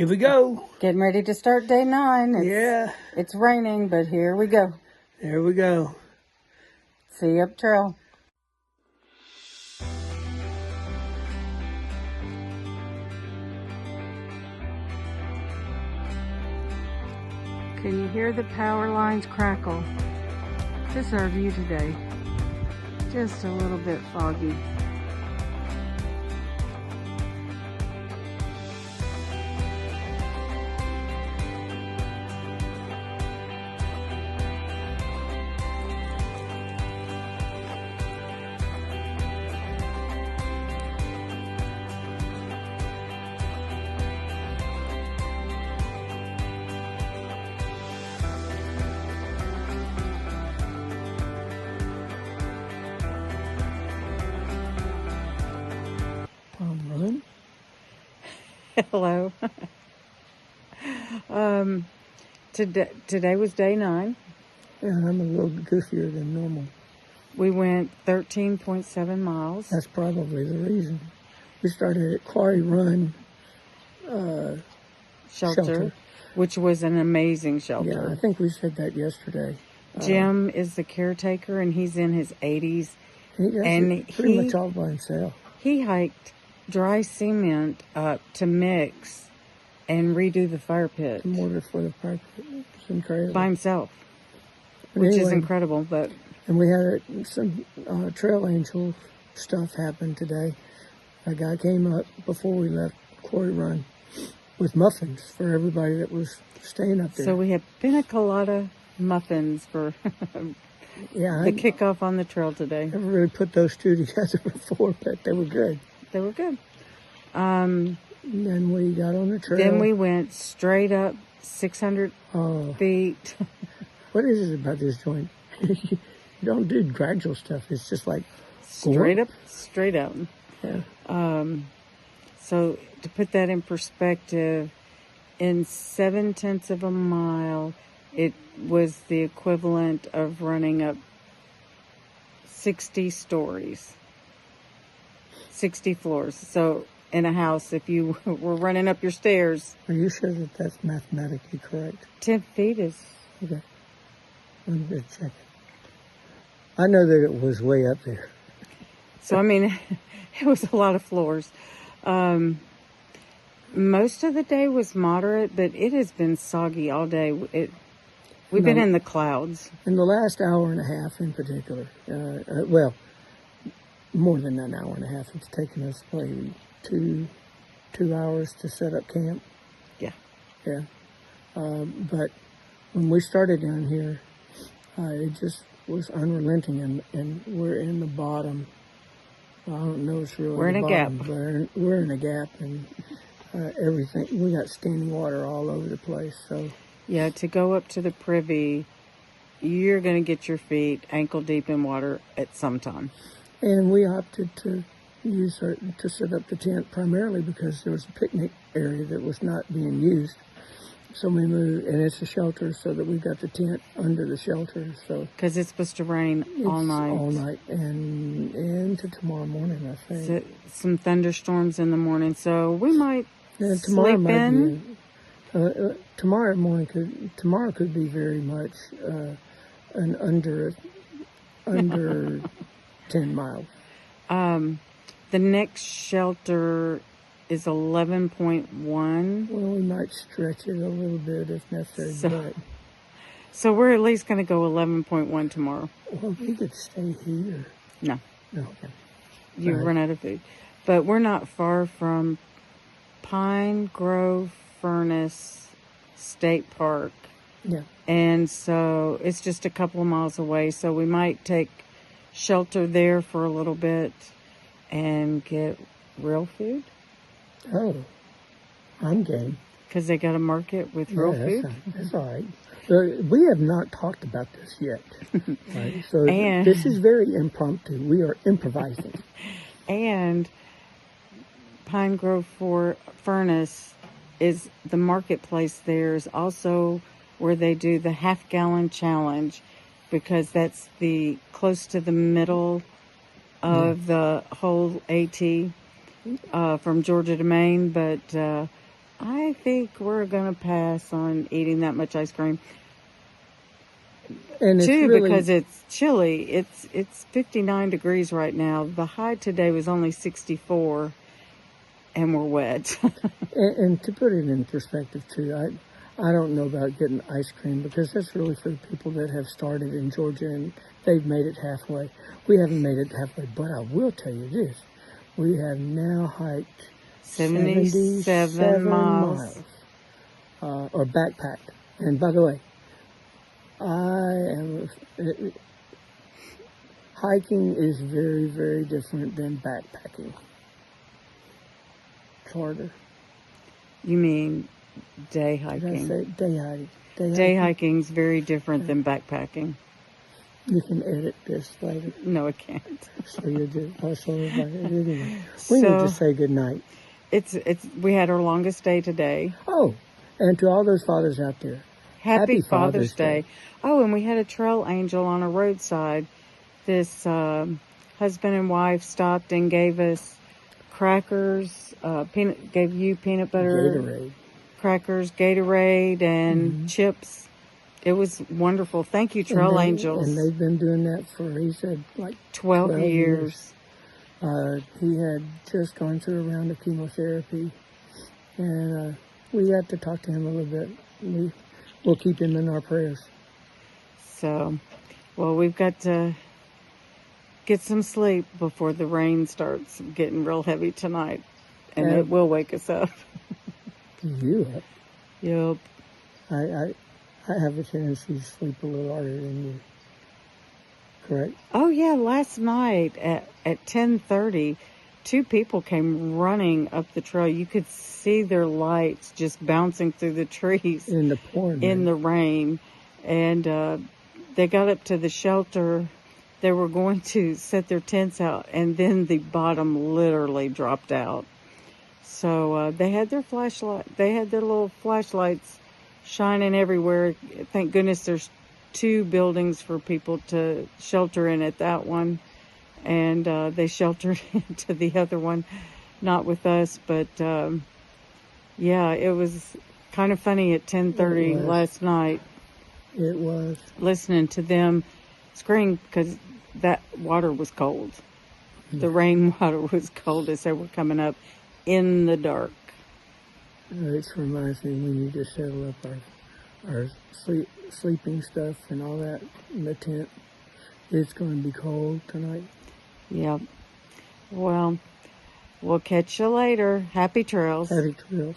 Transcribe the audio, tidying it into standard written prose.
Here we go. Getting ready to start day 9. Yeah. It's raining, but here we go. There we go. See you up trail. Can you hear the power lines crackle? This is our view today. Just a little bit foggy. Run. Hello. Today was day 9. Yeah, I'm a little goofier than normal. We went 13.7 miles. That's probably the reason. We started at Quarry Run Shelter. Which was an amazing shelter. Yeah, I think we said that yesterday. Jim is the caretaker, and he's in his 80s. He does it pretty much all by himself. He hiked dry cement up to mix and redo the fire pit. The mortar for the fire pit. It's incredible. By himself, which is incredible. But and we had some trail angel stuff happen today. A guy came up before we left Quarry Run with muffins for everybody that was staying up there. So we had pina colada muffins for the kickoff on the trail today. I never really put those two together before, but they were good. They were good. Then we got on the trail. Then we went straight up 600 feet. What is it about this joint? You don't do gradual stuff. It's just like straight up. Yeah. So to put that in perspective, in 0.7 of a mile, it was the equivalent of running up 60 stories. 60 floors. So in a house, if you were running up your stairs. Are you sure that that's mathematically correct? 10 feet is. Okay. I'm just checking. I know that it was way up there. So, I mean, it was a lot of floors. Most of the day was moderate, but it has been soggy all day. We've been in the clouds. In the last hour and a half in particular, well, more than an hour and a half. It's taken us maybe two hours to set up camp. Yeah. Yeah. But when we started down here, it just was unrelenting, and we're in the bottom. I don't know it's really we're in a bottom, gap. We're in a gap, and everything. We got standing water all over the place. So yeah, to go up to the privy, you're going to get your feet ankle deep in water at some time. And we opted to to set up the tent primarily because there was a picnic area that was not being used. So we moved, and it's a shelter, so that we've got the tent under the shelter. So because it's supposed to rain all night, and into tomorrow morning, I think. So, some thunderstorms in the morning, so we might sleep in. Tomorrow could be very much an under 10 miles. The next shelter is 11.1. Well, we might stretch it a little bit if necessary. So we're at least going to go 11.1 tomorrow. Well, we could stay here. No. Okay. You run out of food. But we're not far from Pine Grove Furnace State Park. Yeah. And so it's just a couple of miles away. So we might take shelter there for a little bit and get real food. Oh, I'm game. Because they got a market with real food. That's all right. We have not talked about this yet. Right? So this is very impromptu. We are improvising. And Pine Grove Furnace is the marketplace. There's also where they do the half-gallon challenge, because that's the close to the middle of the whole AT from Georgia to Maine. But I think we're going to pass on eating that much ice cream. And it's Too, really, because it's chilly. It's 59 degrees right now. The high today was only 64, and we're wet. and to put it in perspective too, I don't know about getting ice cream because that's really for the people that have started in Georgia and they've made it halfway. We haven't made it halfway, but I will tell you this. We have now hiked 77 miles. Or backpacked. And by the way, hiking is very, very different than backpacking. It's harder. You mean day Did I hiking? say day hiking? Day hiking is very different than backpacking. You can edit this later. No, I can't. So you do. Also, anyway, we need to say good night. We had our longest day today. Oh, and to all those fathers out there, Happy Father's Day. Oh, and we had a trail angel on a roadside. This husband and wife stopped and gave us crackers, gave you peanut butter, Gatorade, crackers, Gatorade, and chips. It was wonderful. Thank you, trail angels. And they've been doing that for, he said, like 12 years. He had just gone through a round of chemotherapy, and we got to talk to him a little bit. We'll keep him in our prayers. So, well, we've got to get some sleep before the rain starts getting real heavy tonight, and it will wake us up. You up? Yep. I have a tendency to sleep a little harder than you. Correct? Oh yeah, last night at 10:30, two people came running up the trail. You could see their lights just bouncing through the trees in the pouring in the rain, and they got up to the shelter. They were going to set their tents out, and then the bottom literally dropped out. So they had their flashlight. They had their little flashlights shining everywhere. Thank goodness there's 2 buildings for people to shelter in at that one, and they sheltered into the other one, not with us, but yeah, it was kind of funny at 10:30 last night. It was. Listening to them scream because that water was cold. The rainwater was cold as they were coming up in the dark. It reminds me we need to settle up our sleeping stuff and all that in the tent. It's going to be cold tonight. Yep. Well, we'll catch you later. Happy trails. Happy trails.